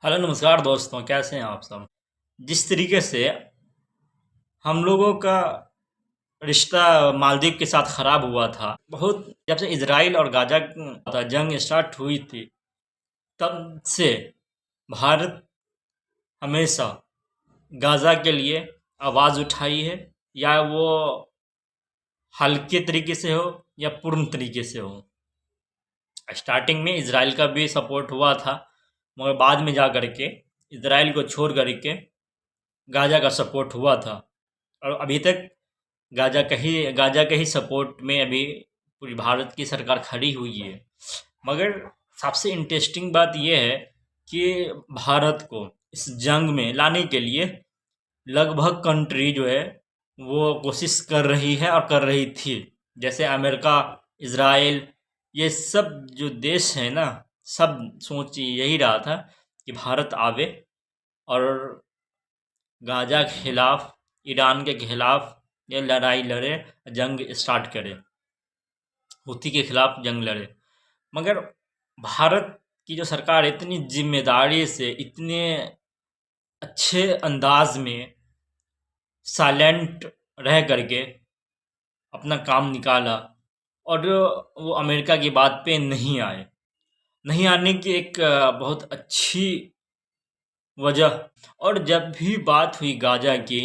Hello नमस्कार दोस्तों, कैसे हैं आप सब। जिस तरीके से हम लोगों का रिश्ता मालदीव के साथ ख़राब हुआ था, बहुत जब से इजराइल और गाज़ा का जंग स्टार्ट हुई थी, तब से भारत हमेशा गाज़ा के लिए आवाज़ उठाई है, या वो हल्के तरीके से हो या पूर्ण तरीके से हो। स्टार्टिंग में इजराइल का भी सपोर्ट हुआ था, मगर बाद में जा कर के इजराइल को छोड़ कर के गाज़ा का सपोर्ट हुआ था। और अभी तक गाज़ा के ही सपोर्ट में अभी पूरी भारत की सरकार खड़ी हुई है। मगर सबसे इंटरेस्टिंग बात यह है कि भारत को इस जंग में लाने के लिए लगभग कंट्री जो है वो कोशिश कर रही है और कर रही थी। जैसे अमेरिका, इज़राइल, ये सब जो देश हैं ना, सब सोच यही रहा था कि भारत आवे और गाज़ा के खिलाफ, ईरान के खिलाफ ये लड़ाई लड़े, जंग स्टार्ट करे, हुती के खिलाफ जंग लड़े। मगर भारत की जो सरकार इतनी जिम्मेदारी से, इतने अच्छे अंदाज में साइलेंट रह करके अपना काम निकाला, और वो अमेरिका की बात पे नहीं आए। नहीं आने की एक बहुत अच्छी वजह, और जब भी बात हुई गाज़ा की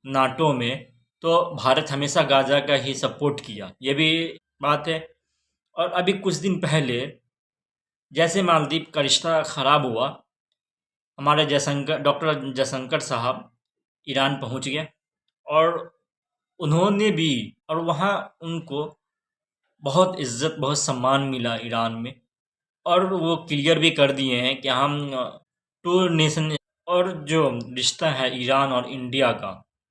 नाटो में, तो भारत हमेशा गाज़ा का ही सपोर्ट किया, ये भी बात है। और अभी कुछ दिन पहले जैसे मालदीव का रिश्ता ख़राब हुआ, हमारे जयशंकर, डॉक्टर जयशंकर साहब ईरान पहुंच गए, और उन्होंने भी, और वहाँ उनको बहुत इज्जत, बहुत सम्मान मिला ईरान में। और वो क्लियर भी कर दिए हैं कि हम टू नेशन, और जो रिश्ता है ईरान और इंडिया का,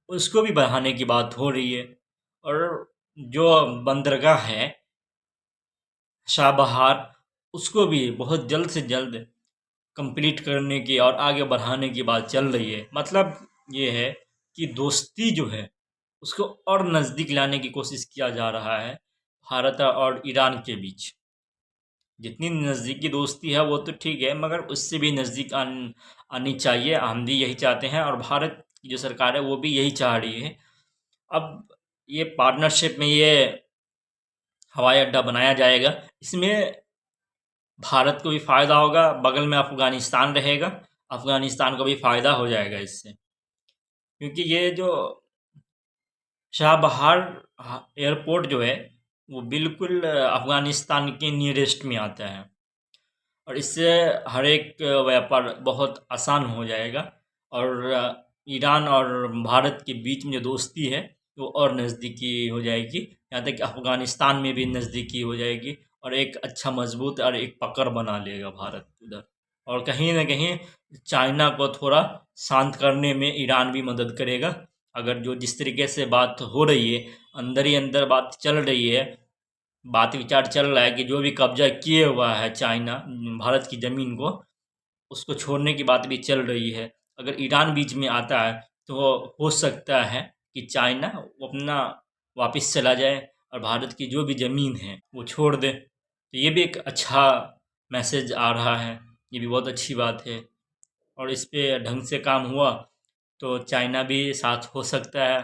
उसको भी बढ़ाने की बात हो रही है। और जो बंदरगाह है शाहबहार, उसको भी बहुत जल्द से जल्द कंप्लीट करने की और आगे बढ़ाने की बात चल रही है। मतलब ये है कि दोस्ती जो है उसको और नज़दीक लाने की कोशिश किया जा रहा है भारत और ईरान के बीच। जितनी नज़दीकी दोस्ती है वो तो ठीक है, मगर उससे भी नज़दीक आनी चाहिए। हम भी यही चाहते हैं, और भारत की जो सरकार है वो भी यही चाह रही है। अब ये पार्टनरशिप में ये हवाई अड्डा बनाया जाएगा, इसमें भारत को भी फ़ायदा होगा, बगल में अफ़गानिस्तान रहेगा, अफ़गानिस्तान को भी फ़ायदा हो जाएगा इससे। क्योंकि ये जो शाहबहार एयरपोर्ट जो है वो बिल्कुल अफ़गानिस्तान के नियरेस्ट में आता है, और इससे हर एक व्यापार बहुत आसान हो जाएगा। और ईरान और भारत के बीच में जो दोस्ती है वो और नज़दीकी हो जाएगी, यहाँ तक कि अफ़गानिस्तान में भी नज़दीकी हो जाएगी, और एक अच्छा मजबूत और एक पकड़ बना लेगा भारत उधर। और कहीं ना कहीं चाइना को थोड़ा शांत करने में ईरान भी मदद करेगा। अगर जो जिस तरीके से बात हो रही है, अंदर ही अंदर बात चल रही है, बात विचार चल रहा है कि जो भी कब्जा किए हुआ है चाइना भारत की ज़मीन को, उसको छोड़ने की बात भी चल रही है। अगर ईरान बीच में आता है तो हो सकता है कि चाइना वो अपना वापस चला जाए और भारत की जो भी ज़मीन है वो छोड़ दे। तो ये भी एक अच्छा मैसेज आ रहा है, ये भी बहुत अच्छी बात है। और इस पे ढंग से काम हुआ तो चाइना भी साथ हो सकता है।